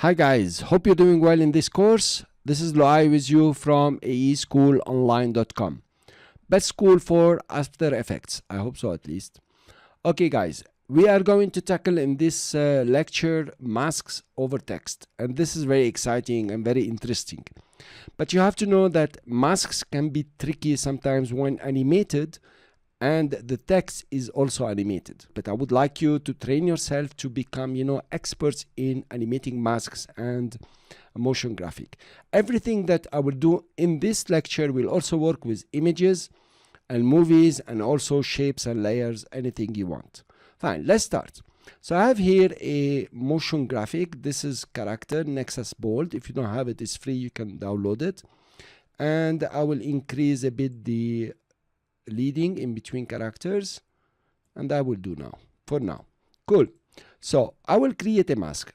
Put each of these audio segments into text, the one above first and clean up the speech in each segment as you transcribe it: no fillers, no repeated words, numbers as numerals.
Hi guys, hope you're doing well in this course. This is Loai with you from aeschoolonline.com. Best school for After Effects. I hope so at least. Okay guys, we are going to tackle in this lecture masks over text, and this is very exciting and very interesting. But you have to know that masks can be tricky sometimes when animated, and the text is also animated. But I would like you to train yourself to become, experts in animating masks and motion graphic. Everything that I will do in this lecture will also work with images and movies and also shapes and layers, anything you want. Fine, let's start. So I have here a motion graphic. This is character Nexus Bold. If you don't have it, it's free, you can download it. And I will increase a bit the leading in between characters, and I will do now for now. Cool. So I will create a mask.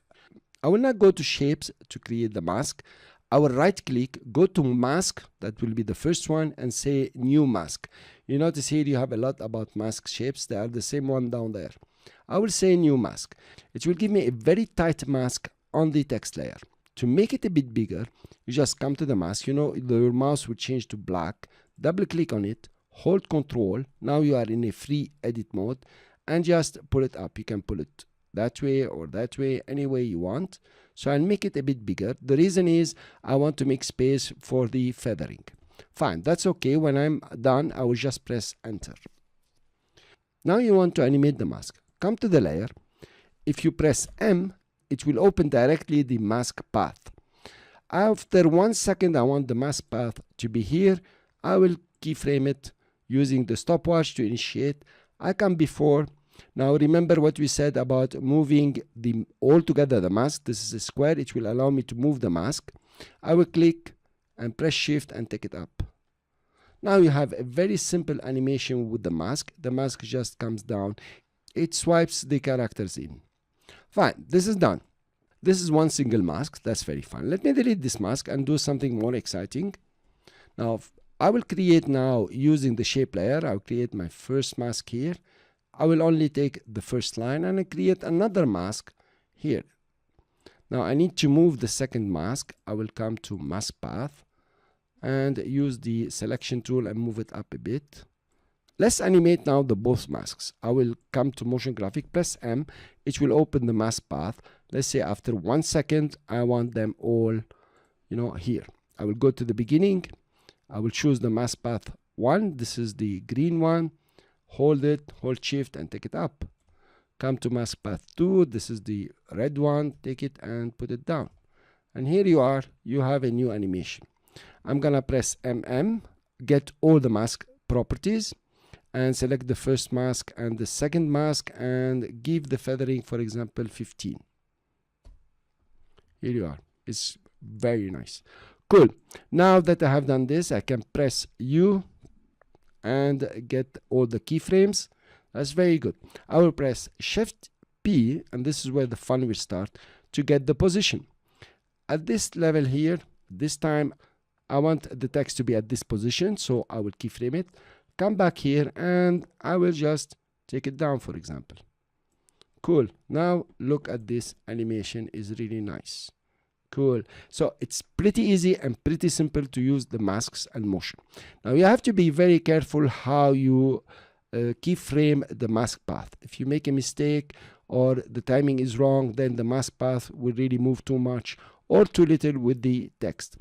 I will not go to shapes to create the mask. I will right click, go to mask, that will be the first one, and say new mask. You notice here you have a lot about mask shapes. They are the same one down there. I will say new mask. It will give me a very tight mask on the text layer. To make it a bit bigger, you just come to the mask. Your mouse will change to black. Double click on it. Hold Control. Now you are in a free edit mode, and just pull it up. You can pull it that way or that way, any way you want. So I'll make it a bit bigger. The reason is I want to make space for the feathering. Fine, that's okay. When I'm done, I will just press enter. Now you want to animate the mask. Come to the layer. If you press M, it will open directly the mask path. After 1 second, I want the mask path to be here. I will keyframe it using the stopwatch to initiate. I come before. Now remember what we said about moving all together the mask. This is a square. It will allow me to move the mask. I will click and press shift and take it up. Now you have a very simple animation with the mask. The mask just comes down. It swipes the characters in. Fine, this is done. This is one single mask. That's very fun. Let me delete this mask and do something more exciting. Now I will create now using the shape layer. I'll create my first mask here. I will only take the first line and I create another mask here. Now I need to move the second mask. I will come to mask path and use the selection tool and move it up a bit. Let's animate now the both masks. I will come to motion graphic, press M. It will open the mask path. Let's say after 1 second, I want them all, here. I will go to the beginning. I will choose the mask path 1. This is the green one. Hold it, hold shift and take it up. Come to mask path 2. This is the red one. Take it and put it down. And here you are. You have a new animation. I'm gonna press MM, get all the mask properties, and select the first mask and the second mask and give the feathering, for example, 15. Here you are. It's very nice. Cool. Now that I have done this, I can press U and get all the keyframes. That's very good. I will press Shift P, and this is where the fun will start, to get the position. At this level here, this time, I want the text to be at this position, so I will keyframe it. Come back here, and I will just take it down, for example. Cool. Now, look at this animation. Is really nice. Cool. So it's pretty easy and pretty simple to use the masks and motion. Now you have to be very careful how you keyframe the mask path. If you make a mistake or the timing is wrong, then the mask path will really move too much or too little with the text.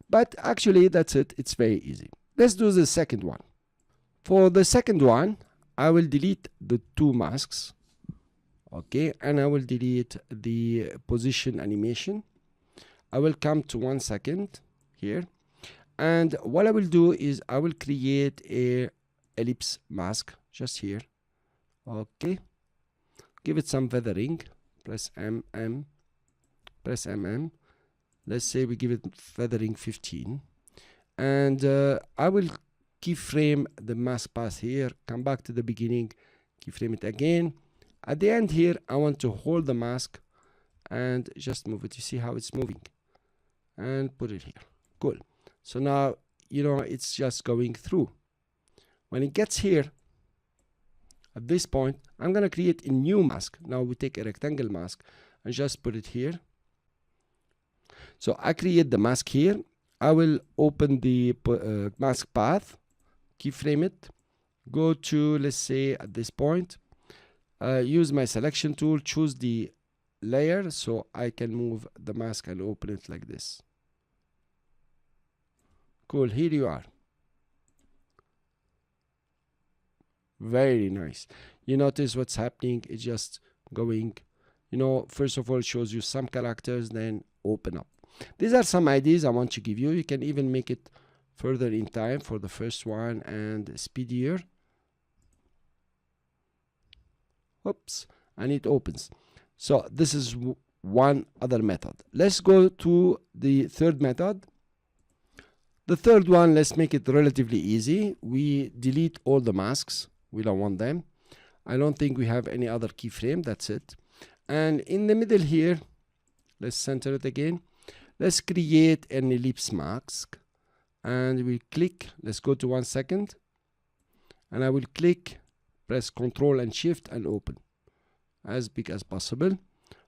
But actually that's it. It's very easy. Let's do the second one. For the second one, I will delete the 2 masks. Okay, and I will delete the position animation. I will come to 1 second here, and what I will do is I will create a ellipse mask just here. Okay, give it some feathering. Press MM, press MM. Let's say we give it feathering 15, and I will keyframe the mask path here. Come back to the beginning, keyframe it again. At the end here, I want to hold the mask and just move it. You see how it's moving? And put it here. Cool. So now it's just going through. When it gets here, at this point, I'm gonna create a new mask. Now we take a rectangle mask and just put it here. So I create the mask here. I will open the mask path, keyframe it, go to, let's say at this point, use my selection tool, choose the layer so I can move the mask and open it like this. Cool, here you are. Very nice. You notice what's happening. It's just going, you know, first of all it shows you some characters, then open up. These are some ideas I want to give you. You can even make it further in time for the first one and speedier. Oops, and it opens. So this is one other method. Let's go to the third method. The third one, let's make it relatively easy. We delete all the masks. We don't want them. I don't think we have any other keyframe. That's it. And in the middle here, let's center it again. Let's create an ellipse mask. And we click. Let's go to 1 second. And I will click, press Ctrl and Shift and open. As big as possible.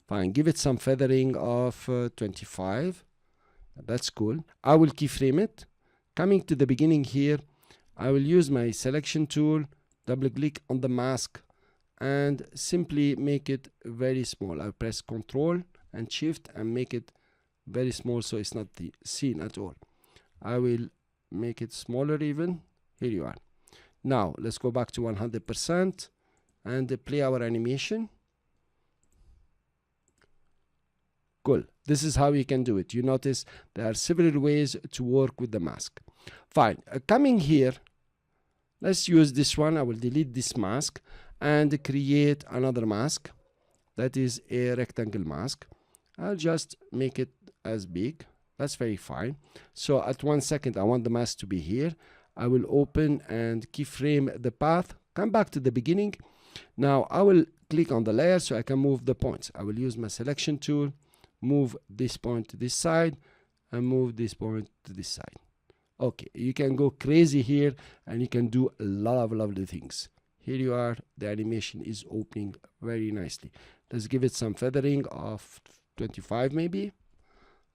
Fine. Give it some feathering of 25. That's cool. I will keyframe it. Coming to the beginning here, I will use my selection tool, double click on the mask and simply make it very small. I'll press Ctrl and Shift and make it very small so it's not seen at all. I will make it smaller even. Here you are. Now let's go back to 100% and play our animation. Cool. This is how you can do it. You notice there are several ways to work with the mask. Fine. Coming here, let's use this one. I will delete this mask and create another mask that is a rectangle mask. I'll just make it as big. That's very fine. So at 1 second, I want the mask to be here. I will open and keyframe the path. Come back to the beginning. Now I will click on the layer so I can move the points. I will use my selection tool. Move this point to this side and move this point to this side. Okay, you can go crazy here and you can do a lot of lovely things. Here you are. The animation is opening very nicely. Let's give it some feathering of 25 maybe.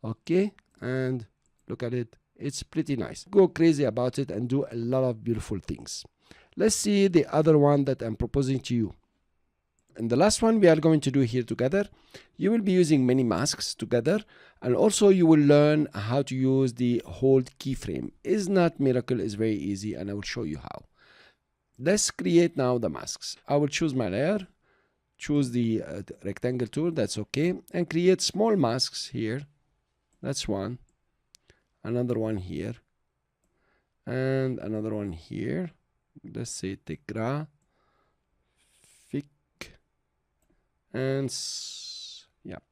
Okay, and look at it. It's pretty nice. Go crazy about it and do a lot of beautiful things. Let's see the other one that I'm proposing to you. And the last one we are going to do here together, you will be using many masks together, and also you will learn how to use the hold keyframe. It's not miracle, it's very easy, and I will show you how. Let's create now the masks. I will choose my layer, choose the rectangle tool, that's okay, and create small masks here. That's one, another one here, and another one here. Let's say Tegra. And yep,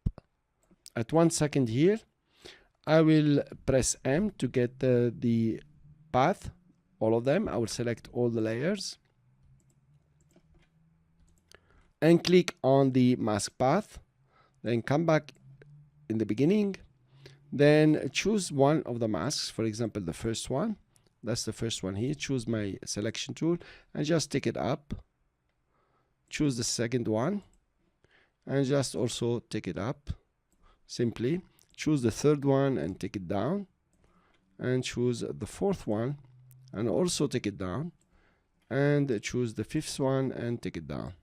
at 1 second here, I will press M to get the path, all of them. I will select all the layers and click on the mask path, then come back in the beginning, then choose one of the masks, for example the first one. That's the first one here. Choose my selection tool and just take it up. Choose the second one and just also take it up. Simply choose the third one and take it down, and choose the fourth one and also take it down, and choose the fifth one and take it down.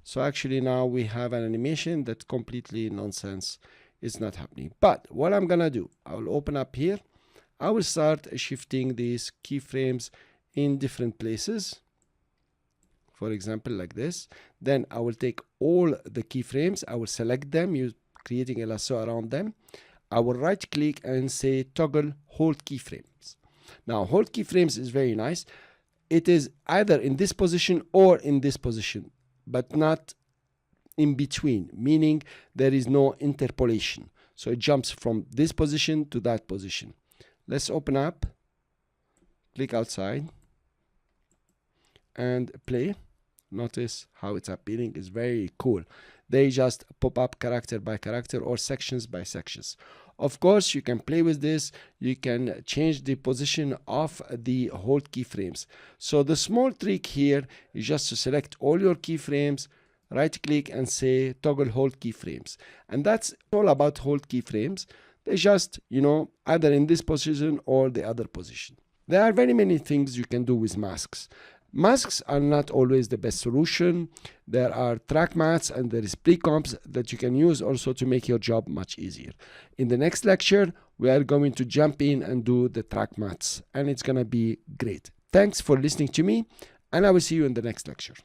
So actually now we have an animation that completely nonsense. It's not happening. But what I'm gonna do, I will open up here. I will start shifting these keyframes in different places. For example, like this. Then I will take all the keyframes. I will select them, creating a lasso around them. I will right click and say toggle hold keyframes. Now hold keyframes is very nice. It is either in this position or in this position, but not in between, meaning there is no interpolation. So it jumps from this position to that position. Let's open up, click outside and play. Notice how it's appearing. Is very cool. They just pop up character by character or sections by sections. Of course, you can play with this. You can change the position of the hold keyframes. So the small trick here is just to select all your keyframes, right click and say toggle hold keyframes. And that's all about hold keyframes. They just, either in this position or the other position. There are very many things you can do with masks. Masks are not always the best solution. There are track mats and there is pre-comps that you can use also to make your job much easier. In the next lecture, we are going to jump in and do the track mats, and it's going to be great. Thanks for listening to me, and I will see you in the next lecture.